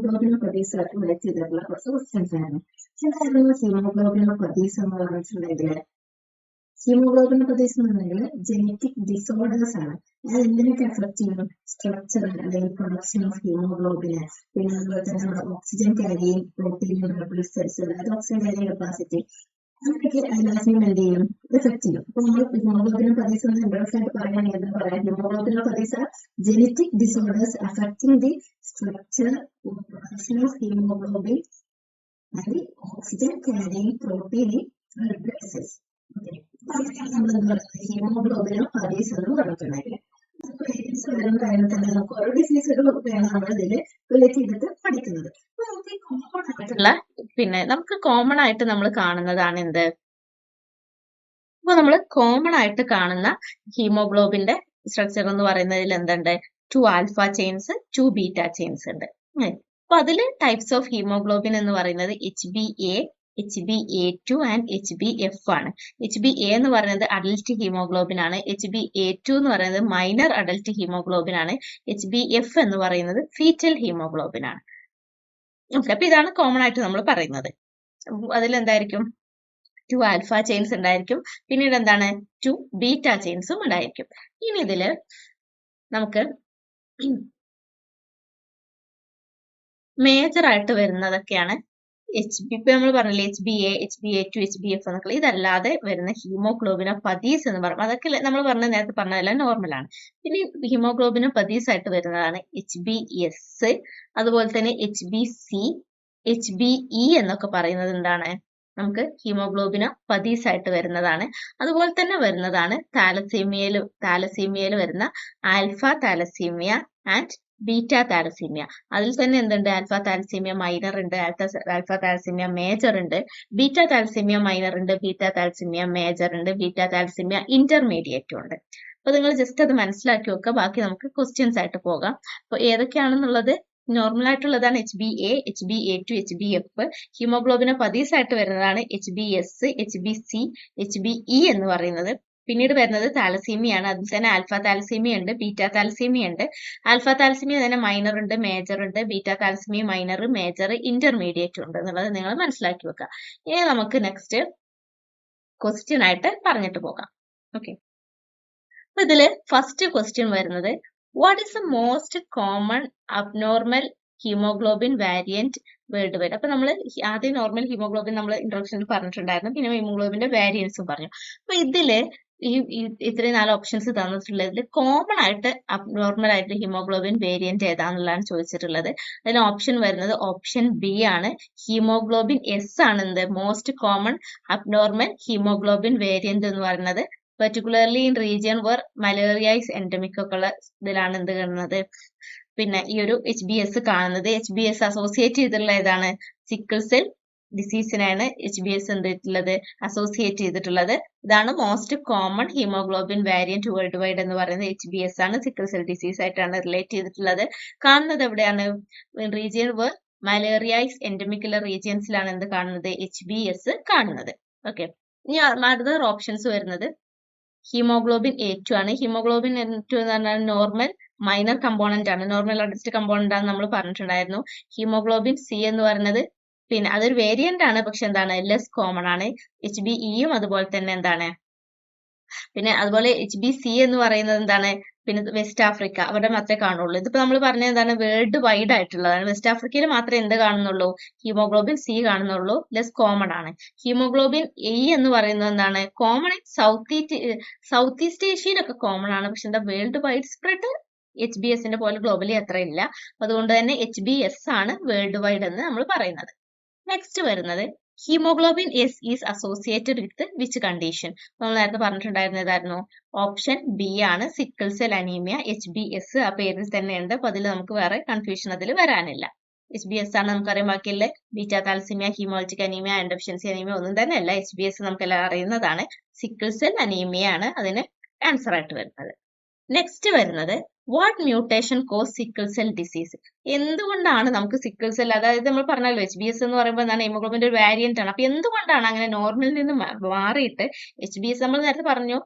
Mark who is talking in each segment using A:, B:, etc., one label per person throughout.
A: ഹീമോഗ്ലോബിനോപ്പതീസുമായിട്ട് relate ചെയ്തിട്ടുള്ള കുറച്ച് questions ആയിരുന്നു. എന്തായിരുന്നു ഹീമോഗ്ലോബിനോപ്പതീസ് എന്ന് പറഞ്ഞിട്ടുണ്ടെങ്കിൽ ഹീമോഗ്ലോബിനോപ്പതീസ് എന്ന് പറഞ്ഞാൽ ജനറ്റിക് ഡിസോർഡേഴ്സ് ആണ്. ഇത് എന്തിനൊക്കെ എഫക്ട് ചെയ്യും? സ്ട്രക്ചർ അല്ലെങ്കിൽ പ്രൊഡക്ഷൻ ഓഫ് ഹീമോഗ്ലോബിന്, പിന്നെ അതുപോലെ തന്നെ നമ്മുടെ ഓക്സിജൻ ക്യാരിയിങ് പ്രോട്ടീൻ സെൽസ്, അതായത് ഓക്സിജൻ ക്യാരിയിങ് കപ്പാസിറ്റി, അതൊക്കെ എല്ലാത്തിനും എന്ത് ചെയ്യും? എഫക്ട് ചെയ്യും. അപ്പൊ നമ്മൾ ഹീമോഗ്ലോബിനോപ്പതീസ് എന്ന് ഇൻട്രസ്റ്റ് ആയിട്ട് പറയുകയാണെങ്കിൽ എന്താ പറയാം? Haemoglobinopathies are genetic disorders affecting the structure production of haemoglobin and oxygen carrying protein in red blood cells. Okay. Haemoglobinopathies എന്ന് പറഞ്ഞിട്ടുണ്ടെങ്കിൽ നമുക്ക് ഓരോ ഡിസീസുകളൊക്കെയാണ് നമ്മൾ ഇതിൽ റിലേറ്റ് ചെയ്തിട്ട് പഠിക്കുന്നത്.
B: പിന്നെ നമുക്ക് കോമൺ ആയിട്ട് നമ്മൾ കാണുന്നതാണ് എന്ത്? അപ്പൊ നമ്മൾ കോമൺ ആയിട്ട് കാണുന്ന ഹീമോഗ്ലോബിന്റെ സ്ട്രക്ചർ എന്ന് പറയുന്നതിൽ എന്തുണ്ട്? 2 ആൽഫ ചെയിൻസ്, 2 ബീറ്റ ചെയിൻസ് ഉണ്ട്. അപ്പൊ അതിൽ ടൈപ്സ് ഓഫ് ഹീമോഗ്ലോബിൻ എന്ന് പറയുന്നത് HbA, HbA2 ആൻഡ് HbF ആണ്. HbA എന്ന് പറയുന്നത് അഡൽട്ട് ഹീമോഗ്ലോബിൻ ആണ്. HbA2 എന്ന് പറയുന്നത് മൈനർ അഡൽട്ട് ഹീമോഗ്ലോബിൻ ആണ്. HbF എന്ന് പറയുന്നത് ഫീറ്റൽ ഹീമോഗ്ലോബിൻ ആണ്. അപ്പൊ ഇതാണ് കോമൺ ആയിട്ട് നമ്മൾ പറയുന്നത്. അതിലെന്തായിരിക്കും? 2 ആൽഫ ചെയിൻസ് ഉണ്ടായിരിക്കും. പിന്നീട് എന്താണ്? 2 ബീറ്റ ചെയിൻസും ഉണ്ടായിരിക്കും. ഇനി ഇതില് നമുക്ക് മേജർ ആയിട്ട് വരുന്നതൊക്കെയാണ് ഇപ്പൊ നമ്മൾ പറഞ്ഞില്ലേ HbA, HbA2, HbF എന്നൊക്കെ. ഇതല്ലാതെ വരുന്ന ഹീമോഗ്ലോബിനോപ്പതീസ് എന്ന് പറയുമ്പോൾ അതൊക്കെ നമ്മൾ നേരത്തെ പറഞ്ഞതെല്ലാം നോർമലാണ്. പിന്നെ ഹീമോഗ്ലോബിനോപ്പതീസ് ആയിട്ട് വരുന്നതാണ് HbS, അതുപോലെ തന്നെ HbC, HbE എന്നൊക്കെ പറയുന്നത് എന്താണ്? നമുക്ക് ഹീമോഗ്ലോബിനോപ്പതീസ് ആയിട്ട് വരുന്നതാണ്. അതുപോലെ തന്നെ വരുന്നതാണ് താലസീമിയയിൽ വരുന്ന alpha thalassaemia and beta thalassaemia. അതിൽ തന്നെ എന്തുണ്ട്? ആൽഫ താലസീമിയ മൈനർ ഉണ്ട്, ആൽഫ താലസീമിയ മേജർ ഉണ്ട്, ബീറ്റ താലസീമിയ മൈനർ ഉണ്ട്, ബീറ്റ താലസീമിയ മേജർ ഉണ്ട്, ബീറ്റ താലസീമിയ ഇന്റർമീഡിയറ്റും ഉണ്ട്. അപ്പൊ നിങ്ങൾ ജസ്റ്റ് അത് മനസ്സിലാക്കി വെക്കുക. ബാക്കി നമുക്ക് ക്വസ്റ്റ്യൻസ് ആയിട്ട് പോകാം. അപ്പൊ ഏതൊക്കെയാണെന്നുള്ളത് നോർമൽ ആയിട്ടുള്ളതാണ് HbA, HbA2, HbF. ഹീമോഗ്ലോബിനോപ്പതീസ് ആയിട്ട് വരുന്നതാണ് HbS, HbC, HbE എന്ന് പറയുന്നത്. പിന്നീട് വരുന്നത് താലസീമിയാണ്. അതിൽ തന്നെ ആൽഫ താലസീമിയ ഉണ്ട്, ബീറ്റ താലസീമിയ ഉണ്ട്. ആൽഫ താലസീമിയ തന്നെ മൈനർ ഉണ്ട്, മേജർ ഉണ്ട്, beta thalassaemia minor, major, intermediate ഉണ്ട് എന്നുള്ളത് നിങ്ങൾ മനസ്സിലാക്കി വെക്കുക. ഇനി നമുക്ക് നെക്സ്റ്റ് ക്വസ്റ്റ്യൻ ആയിട്ട് പറഞ്ഞിട്ട് പോകാം. ഓക്കെ. അപ്പൊ ഇതില് ഫസ്റ്റ് ക്വസ്റ്റ്യൻ വരുന്നത് what is the most common abnormal haemoglobin variant world wide? അപ്പൊ നമ്മൾ ആദ്യം നോർമൽ ഹീമോഗ്ലോബിൻ നമ്മൾ ഇൻട്രൊഡക്ഷനിൽ പറഞ്ഞിട്ടുണ്ടായിരുന്നു. പിന്നെ ഹീമോഗ്ലോബിന്റെ വാരിയൻസും പറഞ്ഞു. അപ്പൊ ഇതില് ഇത്രയും 4 ഓപ്ഷൻസ് തന്നിട്ടുള്ളതിൽ കോമൺ ആയിട്ട് അബ്നോർമൽ ആയിട്ട് ഹീമോഗ്ലോബിൻ വേരിയന്റ് ഏതാണെന്നുള്ളതാണ് ചോദിച്ചിട്ടുള്ളത്. അതിന് ഓപ്ഷൻ വരുന്നത് ഓപ്ഷൻ ബി ആണ്. ഹീമോഗ്ലോബിൻ എസ് ആണ് എന്ത്? Most common abnormal haemoglobin variant എന്ന് പറയുന്നത്. Particularly in region where malaria is endemic ഒക്കെ ഉള്ള ഇതിലാണ് എന്ത് കാണുന്നത്? പിന്നെ ഈ ഒരു HbS കാണുന്നത്. HbS അസോസിയേറ്റ് ചെയ്തിട്ടുള്ള ഏതാണ്? സിക്കിൾ സെൽ ഡിസീസിനാണ് HbS എന്തിട്ടുള്ളത്? അസോസിയേറ്റ് ചെയ്തിട്ടുള്ളത്. ഇതാണ് most common haemoglobin variant worldwide എന്ന് പറയുന്നത് HbS ആണ്. സിക്കിൾ സെൽ ഡിസീസ് ആയിട്ടാണ് റിലേറ്റ് ചെയ്തിട്ടുള്ളത്. കാണുന്നത് എവിടെയാണ്? Region where malaria is endemic ഉള്ള റീജിയൻസിലാണ് എന്ത് കാണുന്നത്? HbS കാണുന്നത്. ഓക്കെ. ഇനി അടുത്ത ഓപ്ഷൻസ് വരുന്നത് ഹീമോഗ്ലോബിൻ A2 ആണ്. ഹീമോഗ്ലോബിൻ A2 എന്ന് പറഞ്ഞാൽ നോർമൽ മൈനർ കമ്പോണന്റ് ആണ്, നോർമൽ അഡൽറ്റ് കമ്പോണന്റ് ആണ് നമ്മൾ പറഞ്ഞിട്ടുണ്ടായിരുന്നു. ഹീമോഗ്ലോബിൻ C എന്ന് പറയുന്നത് പിന്നെ അതൊരു വേരിയന്റ് ആണ്, പക്ഷെ എന്താണ്? ലെസ് കോമൺ ആണ്. HbEയും അതുപോലെ തന്നെ എന്താണ്? പിന്നെ അതുപോലെ HbC എന്ന് പറയുന്നത് എന്താണ്? പിന്നെ വെസ്റ്റ് ആഫ്രിക്ക അവിടെ മാത്രമേ കാണുള്ളൂ. ഇതിപ്പോ നമ്മൾ പറഞ്ഞത് എന്താണ്? വേൾഡ് വൈഡ് ആയിട്ടുള്ളതാണ്. വെസ്റ്റ് ആഫ്രിക്കയിൽ മാത്രമേ എന്ത് കാണുന്നുള്ളൂ? ഹീമോഗ്ലോബിൻ C കാണുന്നുള്ളൂ. ലെസ് കോമൺ ആണ്. ഹീമോഗ്ലോബിൻ E എന്ന് പറയുന്നത് എന്താണ്? കോമൺ ഇൻ സൗത്ത് ഈസ്റ്റ് ഏഷ്യയിലൊക്കെ കോമൺ ആണ്, പക്ഷെ എന്താ വേൾഡ് വൈഡ് സ്പ്രെഡ് HbSന്റെ പോലെ ഗ്ലോബലി അത്ര ഇല്ല. അതുകൊണ്ട് തന്നെ HbS ആണ് വേൾഡ് വൈഡ് എന്ന് നമ്മൾ പറയുന്നത്. നെക്സ്റ്റ് വരുന്നത് haemoglobin S is associated with which condition? നമ്മൾ നേരത്തെ പറഞ്ഞിട്ടുണ്ടായിരുന്ന ഏതായിരുന്നു? ഓപ്ഷൻ ബി ആണ്, സിക്കിൾ സെൽ അനീമിയ. HbS ആ പേരിൽ തന്നെ ഉണ്ട്. അപ്പൊ അതിൽ നമുക്ക് വേറെ കൺഫ്യൂഷൻ അതിൽ വരാനില്ല. HbS ആണ് നമുക്കറിയാം. ബാക്കിയുള്ള beta thalassaemia, haemolytic anaemia, iron deficiency anaemia ഒന്നും തന്നെ അല്ല. HbS നമുക്കെല്ലാം അറിയുന്നതാണ്. സിക്കിൾ സെൽ അനീമിയ ആണ് അതിന് ആൻസർ ആയിട്ട് വരുന്നത്. നെക്സ്റ്റ് വരുന്നത് what mutation cause sickle cell disease? എന്തുകൊണ്ടാണ് നമുക്ക് സിക്കിൾ സെൽ, അതായത് നമ്മൾ പറഞ്ഞല്ലോ HbS എന്ന് പറയുമ്പോൾ എന്താണ്? ഹീമോഗ്ലോബിന്റെ ഒരു വാരിയന്റ് ആണ്. അപ്പൊ എന്തുകൊണ്ടാണ് അങ്ങനെ നോർമലിൽ നിന്ന് മാറിയിട്ട് HbS നമ്മൾ നേരത്തെ പറഞ്ഞു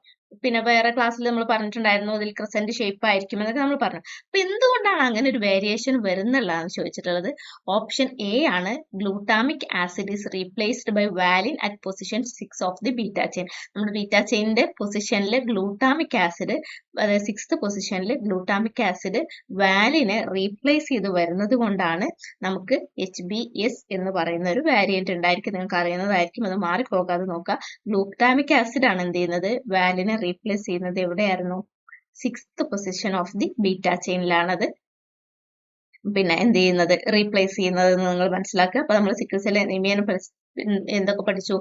B: പിന്നെ വേറെ ക്ലാസ്സിൽ നമ്മൾ പറഞ്ഞിട്ടുണ്ടായിരുന്നു അതിൽ ക്രസന്റ് ഷേപ്പ് ആയിരിക്കും എന്നൊക്കെ നമ്മൾ പറഞ്ഞു. അപ്പൊ എന്തുകൊണ്ടാണ് അങ്ങനെ ഒരു വേരിയേഷൻ വരുന്നുള്ളതാണ് ചോദിച്ചിട്ടുള്ളത്. ഓപ്ഷൻ എ ആണ്, glutamic acid is replaced by valine at position 6 of the beta chain. നമ്മുടെ ബീറ്റ ചെയിനിന്റെ പൊസിഷനിൽ ഗ്ലൂട്ടാമിക് ആസിഡ്, അതായത് 6th പൊസിഷനിൽ ഗ്ലൂട്ടാമിക് ആസിഡ് വാലിനെ റീപ്ലേസ് ചെയ്ത് വരുന്നത് കൊണ്ടാണ് നമുക്ക് HBS എന്ന് പറയുന്ന ഒരു വേരിയന്റ് ഉണ്ടായിരിക്കും. നിങ്ങൾക്ക് അറിയുന്നതായിരിക്കും, അത് മാറിപ്പോകാതെ നോക്കുക. ഗ്ലൂട്ടാമിക് ആസിഡ് ആണ് എന്ത് ചെയ്യുന്നത്, വാലിനെ റീപ്ലേസ് ചെയ്യുന്നത് എവിടെയായിരുന്നു, 6th position of the beta ചെയിനിലാണത് പിന്നെ എന്ത് ചെയ്യുന്നത്, റീപ്ലേസ് ചെയ്യുന്നത് എന്ന് നിങ്ങൾ മനസ്സിലാക്കുക. അപ്പൊ നമ്മൾ സിക്കിൾ സെൽ അനീമിയനെ എന്തൊക്കെ പഠിച്ചു,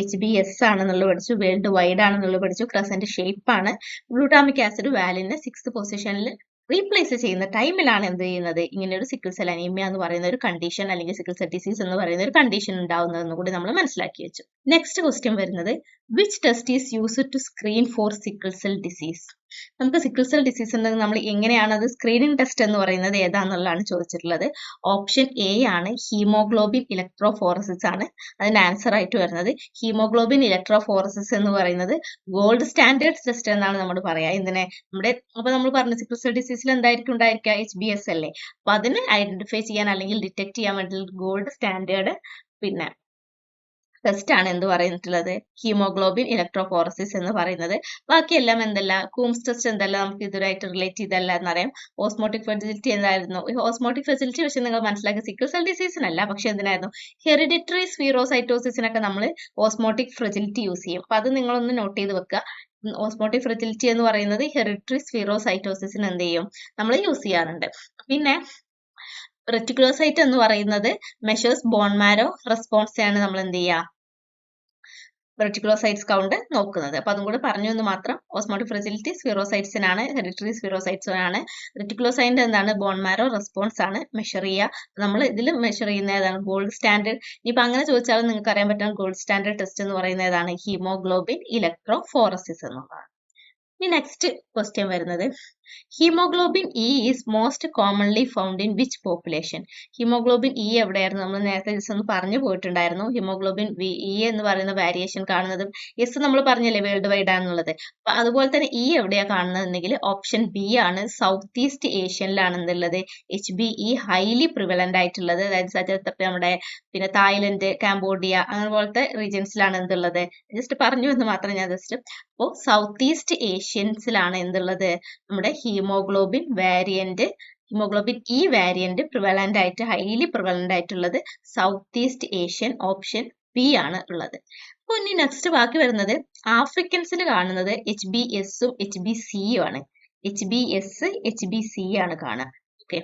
B: HBS ആണെന്നുള്ളത് പഠിച്ചു, വേൾഡ് വൈഡ് ആണെന്നുള്ളത് പഠിച്ചു, ക്രസന്റ് ഷേപ്പ് ആണ്. ഗ്ലൂട്ടാമിക് ആസിഡ് വാലിനെ 6th പൊസിഷനിൽ റീപ്ലേസ് ചെയ്യുന്ന ടൈമിലാണ് എന്ത് ചെയ്യുന്നത്, ഇങ്ങനെ ഒരു സിക്കിൾ സെൽ അനീമിയ എന്ന് പറയുന്ന ഒരു കണ്ടീഷൻ അല്ലെങ്കിൽ സിക്കിൾ സെൽ ഡിസീസ് എന്ന് പറയുന്ന ഒരു കണ്ടീഷൻ ഉണ്ടാവുന്നതെന്ന് കൂടി നമ്മൾ മനസ്സിലാക്കി വെച്ചു. നെക്സ്റ്റ് ക്വസ്റ്റ്യൻ വരുന്നത്, which test is used to screen for sickle cell disease. നമുക്ക് സിക്കിൾ സെൽ ഡിസീസ് ഉണ്ടെങ്കിൽ നമ്മൾ എങ്ങനെയാണ് അത് സ്ക്രീനിങ് ടെസ്റ്റ് എന്ന് പറയുന്നത് ഏതാണെന്നുള്ളതാണ് ചോദിച്ചിട്ടുള്ളത്. ഓപ്ഷൻ എ ആണ്, ഹീമോഗ്ലോബിൻ ഇലക്ട്രോഫോറസിസ് ആണ് അതിന്റെ ആൻസർ ആയിട്ട് വരുന്നത്. ഹീമോഗ്ലോബിൻ ഇലക്ട്രോഫോറസിസ് എന്ന് പറയുന്നത് ഗോൾഡ് സ്റ്റാൻഡേർഡ് ടെസ്റ്റ് എന്നാണ് നമ്മൾ പറയാ. ഇതിനെ അപ്പൊ നമ്മൾ പറഞ്ഞു സിക്കിൾ സെൽ ഡിസീസിൽ എന്തായിരിക്കും ഉണ്ടായിരിക്കുക, HBS അല്ലേ. അപ്പൊ അതിനെ ഐഡന്റിഫൈ ചെയ്യാൻ അല്ലെങ്കിൽ ഡിറ്റക്ട് ചെയ്യാൻ വേണ്ടി ഗോൾഡ് സ്റ്റാൻഡേർഡ് പിന്നെ ടെസ്റ്റ് ആണ് എന്ത് പറഞ്ഞിട്ടുള്ളത്, ഹീമോഗ്ലോബിൻ ഇലക്ട്രോഫോറസിസ് എന്ന് പറയുന്നത്. ബാക്കിയെല്ലാം എന്തല്ല, കൂംസ് ടെസ്റ്റ് എന്തല്ല, നമുക്ക് ഇതുവരായിട്ട് റിലേറ്റ് ചെയ്തല്ല എന്നറിയാം. ഓസ്മോട്ടിക് ഫെർട്ടിലിറ്റി എന്തായിരുന്നു, ഓസ്മോട്ടിക് ഫെർട്ടിലിറ്റി പക്ഷെ നിങ്ങൾ മനസ്സിലാക്കി സിക്കിൾ സെൽ ഡിസീസിനല്ല, പക്ഷെ എന്തിനായിരുന്നു, ഹെറിഡിറ്ററി സ്പീറോസൈറ്റോസിസിനൊക്കെ നമ്മൾ ഓസ്മോട്ടിക് ഫ്രെജിലിറ്റി യൂസ് ചെയ്യും. അപ്പൊ അത് നിങ്ങളൊന്ന് നോട്ട് ചെയ്ത് വെക്കുക. ഓസ്മോട്ടിക് ഫ്രെജിലിറ്റി എന്ന് പറയുന്നത് ഹെറിഡിറ്ററി സ്പീറോസൈറ്റോസിസിന് എന്ത് ചെയ്യും, നമ്മൾ യൂസ് ചെയ്യാറുണ്ട്. പിന്നെ റെറ്റിക്കുലോസൈറ്റ് എന്ന് പറയുന്നത് മെഷേഴ്സ് ബോൺ മാരോ റെസ്പോൺസ് ആണ് നമ്മൾ എന്ത് ചെയ്യുക, റെറ്റിക്കുലോസൈറ്റ്സ് കൗണ്ട് നോക്കുന്നത്. അപ്പൊ അതും കൂടെ പറഞ്ഞു എന്ന് മാത്രം. Osmotic ഫ്രെജിലിറ്റി സ്പീറോസൈറ്റ്സിനാണ്, hereditary സ്പീറോസൈറ്റ്സിനാണ്. റെറ്റിക്കുലോസൈറ്റ് എന്താണ്, ബോൺ മാരോ റെസ്പോൺസ് ആണ് മെഷർ ചെയ്യുക. നമ്മൾ ഇതിൽ മെഷർ ചെയ്യുന്ന ഏതാണ്, ഗോൾഡ് സ്റ്റാൻഡേർഡ്. ഇനിയിപ്പോ അങ്ങനെ ചോദിച്ചാലും നിങ്ങൾക്ക് അറിയാൻ പറ്റുന്ന ഗോൾഡ് സ്റ്റാൻഡേർഡ് ടെസ്റ്റ് എന്ന് പറയുന്നത് ഏതാണ്, ഹീമോഗ്ലോബിൻ ഇലക്ട്രോഫോറസിസ് എന്നുള്ളതാണ്. ഇനി നെക്സ്റ്റ് ക്വസ്റ്റ്യൻ വരുന്നത്, haemoglobin E is most commonly found in which population. Haemoglobin E എവിടെയായിരുന്നു, നമ്മൾ നേരത്തെ ദിവസം ഒന്ന് പറഞ്ഞു പോയിട്ടുണ്ടായിരുന്നു. ഹീമോഗ്ലോബിൻ ഇ എന്ന് പറയുന്ന വാരിയേഷൻ കാണുന്നത്, എസ് നമ്മൾ പറഞ്ഞല്ലേ വേൾഡ് വൈഡ് ആണെന്നുള്ളത്. അപ്പൊ അതുപോലെ തന്നെ ഇ എവിടെയാ കാണുന്നതെങ്കിൽ ഓപ്ഷൻ ബി ആണ്, സൗത്ത് ഈസ്റ്റ് ഏഷ്യനിലാണ് എന്തുള്ളത്, HBE ഹൈലി പ്രിവലന്റ് ആയിട്ടുള്ളത്. അതായത് നമ്മുടെ പിന്നെ തായ്ലൻഡ്, കാംബോഡിയ അങ്ങനെ പോലത്തെ റീജിയൻസിലാണ് എന്തുള്ളത്. ജസ്റ്റ് പറഞ്ഞു എന്ന് മാത്രം ഞാൻ ജസ്റ്റ്. അപ്പോൾ സൗത്ത് ഈസ്റ്റ് ഏഷ്യൻസിലാണ് എന്തുള്ളത്, നമ്മുടെ ഹീമോഗ്ലോബിൻ ഇ വാരിയന്റ് പ്രിവലന്റ് ആയിട്ട്, ഹൈലി പ്രിവലന്റ് ആയിട്ടുള്ളത് south east Asian, option B ആണ് ഉള്ളത്. അപ്പൊ ഇനി നെക്സ്റ്റ് ബാക്കി വരുന്നത്, ആഫ്രിക്കൻസിൽ കാണുന്നത് HBSഉം HBCയും ആണ്. HBS HBC ആണ് കാണുക. ഓക്കെ.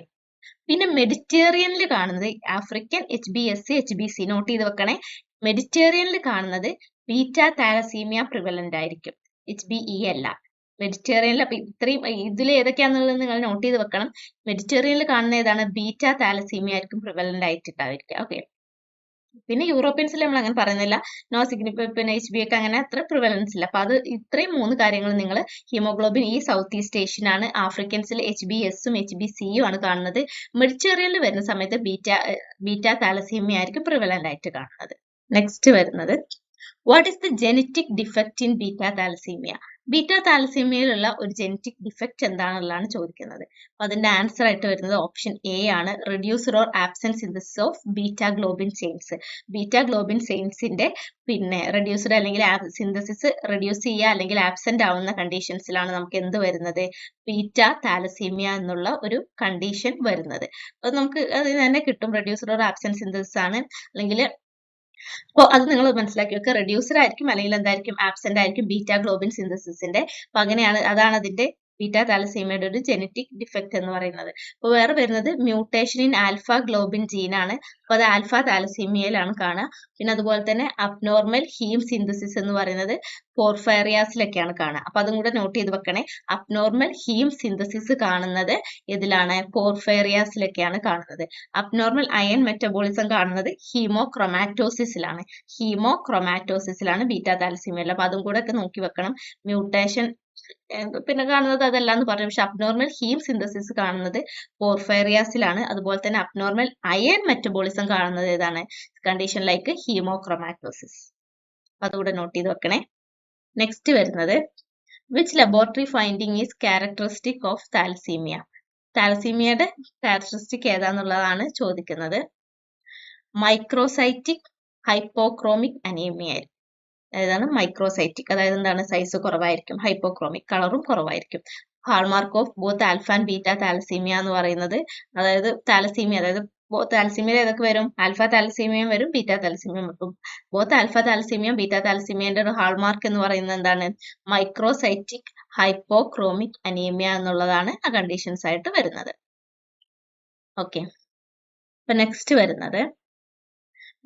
B: പിന്നെ മെഡിറ്റേറിയനിൽ കാണുന്നത് ആഫ്രിക്കൻ, HBS HBC നോട്ട് ചെയ്ത് വെക്കണേ. മെഡിറ്റേറിയനിൽ കാണുന്നത് ബീറ്റ താലസീമിയ പ്രിവലന്റ് ആയിരിക്കും, HBE അല്ല. മെഡിറ്റേറിയനിൽ അപ്പൊ ഇത്രയും ഇതിൽ ഏതൊക്കെയാണെന്നുള്ളത് നിങ്ങൾ നോട്ട് ചെയ്ത് വെക്കണം. മെഡിറ്റേറിയനിൽ കാണുന്ന ഏതാണ്, ബീറ്റ താലസീമിയ ആയിരിക്കും പ്രിവലന്റ് ആയിട്ടുണ്ടായിരിക്കുക. ഓക്കെ. പിന്നെ യൂറോപ്യൻസിൽ നമ്മൾ അങ്ങനെ പറയുന്നില്ല, നോ സിഗ്നിഫിക്കന്റ്, പിന്നെ HB ഒക്കെ അങ്ങനെ അത്ര പ്രിവലൻസ് ഇല്ല. അപ്പൊ അത് ഇത്രയും 3 കാര്യങ്ങൾ നിങ്ങൾ, ഹീമോഗ്ലോബിൻ ഈ സൗത്ത് ഈസ്റ്റ് ഏഷ്യൻ ആണ്, ആഫ്രിക്കൻസിൽ HBSഉം HBCയും ആണ് കാണുന്നത്. മെഡിറ്റേറിയനിൽ വരുന്ന സമയത്ത് ബീറ്റ താലസീമിയ ആയിരിക്കും പ്രിവലന്റ് ആയിട്ട് കാണുന്നത്. നെക്സ്റ്റ് വരുന്നത്, what is the genetic defect in beta thalassaemia. Beta താലസീമിയയിലുള്ള ഒരു ജെനറ്റിക് ഡിഫക്റ്റ് എന്താണെന്നുള്ളതാണ് ചോദിക്കുന്നത്. അപ്പൊ അതിന്റെ ആൻസർ ആയിട്ട് വരുന്നത് ഓപ്ഷൻ എ ആണ്, reduced or absent synthesis of beta globin chains. Beta globin ചെയിൻസിന്റെ പിന്നെ റെഡ്യൂസ്ഡ് അല്ലെങ്കിൽ സിന്തസിസ് റെഡ്യൂസ് ചെയ്യുക അല്ലെങ്കിൽ ആബ്സെന്റ് ആവുന്ന കണ്ടീഷൻസിലാണ് നമുക്ക് എന്ത് വരുന്നത്, ബീറ്റ താലസീമിയ എന്നുള്ള ഒരു കണ്ടീഷൻ വരുന്നത്. അപ്പൊ നമുക്ക് അത് തന്നെ കിട്ടും, റെഡ്യൂസ്ഡ് ഓർ ആബ്സെന്റ് സിന്തസിസ് ആണ്, അല്ലെങ്കിൽ അപ്പോൾ അത് നിങ്ങൾ മനസ്സിലാക്കി വെക്കുക, റെഡ്യൂസർ ആയിരിക്കും അല്ലെങ്കിൽ എന്തായിരിക്കും, ആബ്സെന്റ് ആയിരിക്കും ബീറ്റ ഗ്ലോബിൻ സിന്തസിസിന്റെ. അപ്പൊ അങ്ങനെയാണ്, അതാണ് അതിന്റെ ബീറ്റ താലസീമിയയുടെ ഒരു ജെനറ്റിക് ഡിഫക്റ്റ് എന്ന് പറയുന്നത്. അപ്പോൾ വേറെ വരുന്നത് mutation in alpha globin gene ആണ്. അപ്പൊ അത് ആൽഫ താലസീമിയയിലാണ് കാണുക. പിന്നെ അതുപോലെ തന്നെ അബ്നോർമൽ ഹീം സിന്തസിസ് എന്ന് പറയുന്നത് പോർഫൈറിയാസിലൊക്കെയാണ് കാണുക. അപ്പൊ അതും കൂടെ നോട്ട് ചെയ്ത് വെക്കണേ. അബ്നോർമൽ ഹീം സിന്തസിസ് കാണുന്നത് ഇതിലാണ്, പോർഫൈറിയാസിലൊക്കെയാണ് കാണുന്നത്. അബ്നോർമൽ അയൺ മെറ്റബോളിസം കാണുന്നത് ഹീമോക്രൊമാറ്റോസിസിലാണ്. ഹീമോക്രൊമാറ്റോസിസിലാണ് ബീറ്റ താലസീമിയ. അപ്പൊ അതും കൂടെ ഒക്കെ നോക്കി വെക്കണം. മ്യൂട്ടേഷൻ പിന്നെ കാണുന്നത് അതല്ല എന്ന് പറഞ്ഞു, പക്ഷെ അബ്നോർമൽ ഹീം സിന്തസിസ് കാണുന്നത് പോർഫൈറിയാസിലാണ്. അതുപോലെ തന്നെ അബ്നോർമൽ അയൺ മെറ്റബോളിസം കാണുന്നത് ഏതാണ്, കണ്ടീഷൻ ലൈക്ക് ഹീമോക്രൊമാറ്റോസിസ്. അതുകൂടെ നോട്ട് ചെയ്ത് വെക്കണേ. നെക്സ്റ്റ് വരുന്നത്, which laboratory finding is characteristic of thalassaemia? താലസീമിയയുടെ ക്യാരക്ടറിസ്റ്റിക് ഏതാന്നുള്ളതാണ് ചോദിക്കുന്നത്. മൈക്രോസൈറ്റിക് ഹൈപ്പോക്രോമിക് അനീമിയ ആയിരിക്കും. അതായത് മൈക്രോസൈറ്റിക്, അതായത് എന്താണ്, സൈസ് കുറവായിരിക്കും. ഹൈപ്പോക്രോമിക്, കളറും കുറവായിരിക്കും. Hallmark of both alpha and beta thalassaemia എന്ന് പറയുന്നത്, അതായത് താലസീമിയ, അതായത് താലസീമിയ ഏതൊക്കെ വരും? ആൽഫ താലസീമിയം വരും, ബീറ്റ താലസീമിയം വരും. ബോത്ത് ആൽഫ താലസീമിയം ബീറ്റ താലസീമിയന്റെ ഒരു ഹാൾമാർക്ക് എന്ന് പറയുന്നത് എന്താണ്? മൈക്രോസൈറ്റിക് ഹൈപ്പോക്രോമിക് അനീമിയ എന്നുള്ളതാണ് ആ കണ്ടീഷൻസ് ആയിട്ട് വരുന്നത്. ഓക്കെ, അപ്പൊ നെക്സ്റ്റ് വരുന്നത്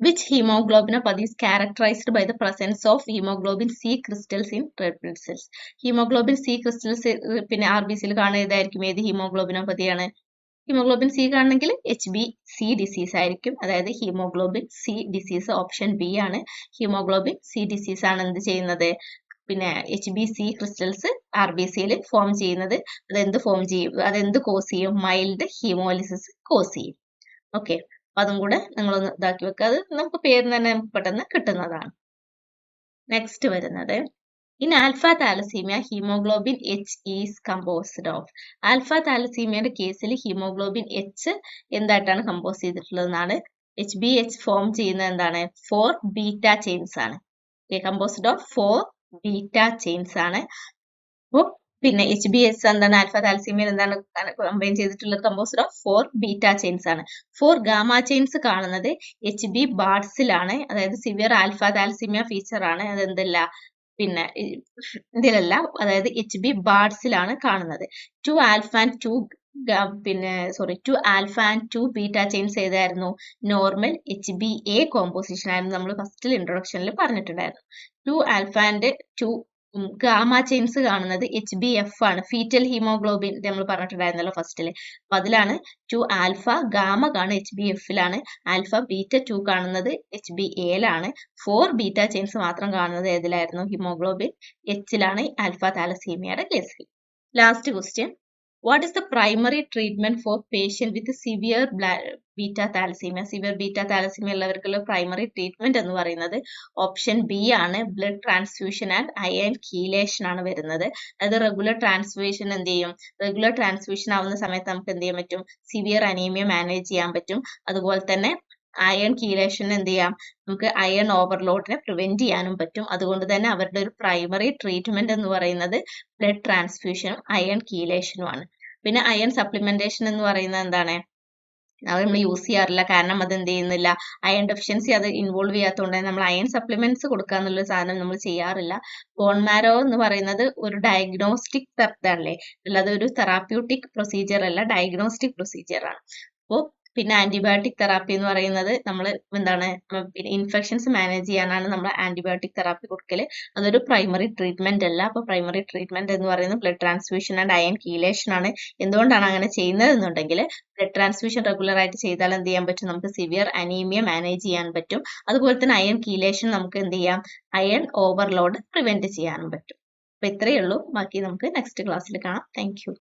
B: which hemoglobinopathy is characterized by the presence of hemoglobin C crystals in red blood cells? hemoglobin C crystals പിന്നെ RBC യിൽ കാണുന്നത് ഏതായിരിക്കും? ഏത് ഹീമോഗ്ലോബിനോപ്പതിയാണ്? ഹീമോഗ്ലോബിൻ സി കാണണമെങ്കിൽ HbC ഡിസീസ് ആയിരിക്കും. അതായത് haemoglobin C disease option B ആണ്. ഹീമോഗ്ലോബിൻ സി ഡിസീസ് ആണ് എന്ത് ചെയ്യുന്നത്? പിന്നെ HbC ക്രിസ്റ്റൽസ് RBC യിൽ ഫോം ചെയ്യുന്നത്. അതെന്ത് കോസ് ചെയ്യും? മൈൽഡ് ഹീമോലിസിസ് കോസ് ചെയ്യും. ഓക്കെ, അതും കൂടെ നിങ്ങളൊന്ന് ഇതാക്കി വെക്കുക. അത് നമുക്ക് പേര് തന്നെ പെട്ടെന്ന് കിട്ടുന്നതാണ്. നെക്സ്റ്റ് വരുന്നത് in alpha thalassaemia haemoglobin H is composed of. Alpha താലസീമിയയുടെ കേസിൽ ഹീമോഗ്ലോബിൻ H എന്തായിട്ടാണ് കമ്പോസ് ചെയ്തിട്ടുള്ളതെന്നാണ്. HbH ഫോം ചെയ്യുന്നത് എന്താണ്? 4 ബീറ്റ ചെയിൻസ് ആണ്. കമ്പോസ്ഡ് ഓഫ് 4 ബീറ്റ ചെയിൻസ് ആണ്. അപ്പോൾ പിന്നെ HbS എന്താണ്? ആൽഫ താലസീമിയയിൽ എന്താണ് കമ്പൈൻ ചെയ്തിട്ടുള്ളത്? കമ്പോസ്ഡ് ഓഫ് 4 ബീറ്റ ചെയിൻസ് ആണ്. 4 ഗാമ ചെയിൻസ് കാണുന്നത് HB ബാർഡ്സിലാണ്. അതായത് സിവിയർ ആൽഫ താലസീമിയ ഫീച്ചർ ആണ്. അതെന്തല്ല, പിന്നെ ഇതിലല്ല, അതായത് HB ബാർഡ്സിലാണ് കാണുന്നത്. 2 ആൽഫ ആൻഡ് 2 ബീറ്റ ചെയിൻസ് ഏതായിരുന്നു? നോർമൽ HbA കോമ്പോസിഷൻ ആയിരുന്നു. നമ്മൾ ഫസ്റ്റിൽ ഇൻട്രൊഡക്ഷനിൽ പറഞ്ഞിട്ടുണ്ടായിരുന്നു. 2 ആൽഫ ആൻഡ് 2 ഗാമ ചെയിൻസ് കാണുന്നത് HbF ആണ്. ഫീറ്റൽ ഹീമോഗ്ലോബിൻ നമ്മൾ പറഞ്ഞിട്ടുണ്ടായിരുന്നല്ലോ ഫസ്റ്റില്. അപ്പൊ അതിലാണ് 2 ആൽഫ ഗാമ കാണുന്നത് HbFലാണ്. ആൽഫ ബീറ്റ 2 കാണുന്നത് HbAലാണ്. 4 ബീറ്റ ചെയിൻസ് മാത്രം കാണുന്നത് ഏതിലായിരുന്നു? ഹീമോഗ്ലോബിൻ Hലാണ്, ആൽഫ താലസീമിയയുടെ കേസിൽ. Last question, what is the primary treatment for patient with severe beta thalassaemia? Severe beta thalassaemia ഉള്ളവർക്കുള്ള പ്രൈമറി ട്രീറ്റ്മെന്റ് എന്ന് പറയുന്നത് ഓപ്ഷൻ ബി ആണ്. Blood transfusion and iron chelation ആണ് വരുന്നത്. അതായത് റെഗുലർ ട്രാൻസ്ഫ്യൂഷൻ എന്ത് ചെയ്യും? റെഗുലർ ട്രാൻസ്ഫ്യൂഷൻ ആവുന്ന സമയത്ത് നമുക്ക് എന്ത് ചെയ്യാൻ പറ്റും? സിവിയർ അനീമിയ മാനേജ് ചെയ്യാൻ പറ്റും. അതുപോലെ തന്നെ അയൺ കീലേഷൻ എന്ത് ചെയ്യാം? നമുക്ക് അയൺ ഓവർലോഡിനെ പ്രിവെന്റ് ചെയ്യാനും പറ്റും. അതുകൊണ്ട് തന്നെ അവരുടെ ഒരു പ്രൈമറി ട്രീറ്റ്മെന്റ് എന്ന് പറയുന്നത് ബ്ലഡ് ട്രാൻസ്ഫ്യൂഷനും അയൺ കീലേഷനും ആണ്. പിന്നെ അയൺ സപ്ലിമെന്റേഷൻ എന്ന് പറയുന്നത് എന്താണ്? അത് നമ്മൾ യൂസ് ചെയ്യാറില്ല. കാരണം അത് എന്ത് ചെയ്യുന്നില്ല, അയൺ ഡെഫിഷ്യൻസി അത് ഇൻവോൾവ് ചെയ്യാത്തതുകൊണ്ട് നമ്മൾ അയൺ സപ്ലിമെന്റ്സ് കൊടുക്കുക എന്നുള്ള സാധനം നമ്മൾ ചെയ്യാറില്ല. ബോൺ മാരോ എന്ന് പറയുന്നത് ഒരു ഡയഗ്നോസ്റ്റിക് തെറാപ്പിയല്ലേ, അല്ലാതെ ഒരു തെറാപ്യൂട്ടിക് പ്രൊസീജിയർ അല്ല, ഡയഗ്നോസ്റ്റിക് പ്രൊസീജിയർ ആണ്. അപ്പോൾ പിന്നെ ആന്റിബയോട്ടിക് തെറാപ്പി എന്ന് പറയുന്നത് നമ്മൾ എന്താണ്, ഇൻഫെക്ഷൻസ് മാനേജ് ചെയ്യാനാണ് നമ്മൾ ആന്റിബയോട്ടിക് തെറാപ്പി കൊടുക്കല്. അതൊരു പ്രൈമറി ട്രീറ്റ്മെന്റ് അല്ല. അപ്പൊ പ്രൈമറി ട്രീറ്റ്മെന്റ് എന്ന് പറയുന്നത് blood transfusion and iron chelation ആണ്. എന്തുകൊണ്ടാണ് അങ്ങനെ ചെയ്യുന്നത് എന്നുണ്ടെങ്കിൽ ബ്ലഡ് ട്രാൻസ്ഫ്യൂഷൻ റെഗുലർ ആയിട്ട് ചെയ്താൽ എന്ത് ചെയ്യാൻ പറ്റും? നമുക്ക് സിവിയർ അനീമിയ മാനേജ് ചെയ്യാൻ പറ്റും. അതുപോലെ തന്നെ അയൺ കീലേഷൻ നമുക്ക് എന്ത് ചെയ്യാം? അയൺ ഓവർലോഡ് പ്രിവെന്റ് ചെയ്യാനും പറ്റും. അപ്പൊ ഇത്രയേ ഉള്ളൂ. ബാക്കി നമുക്ക് നെക്സ്റ്റ് ക്ലാസ്സിൽ കാണാം. Thank you.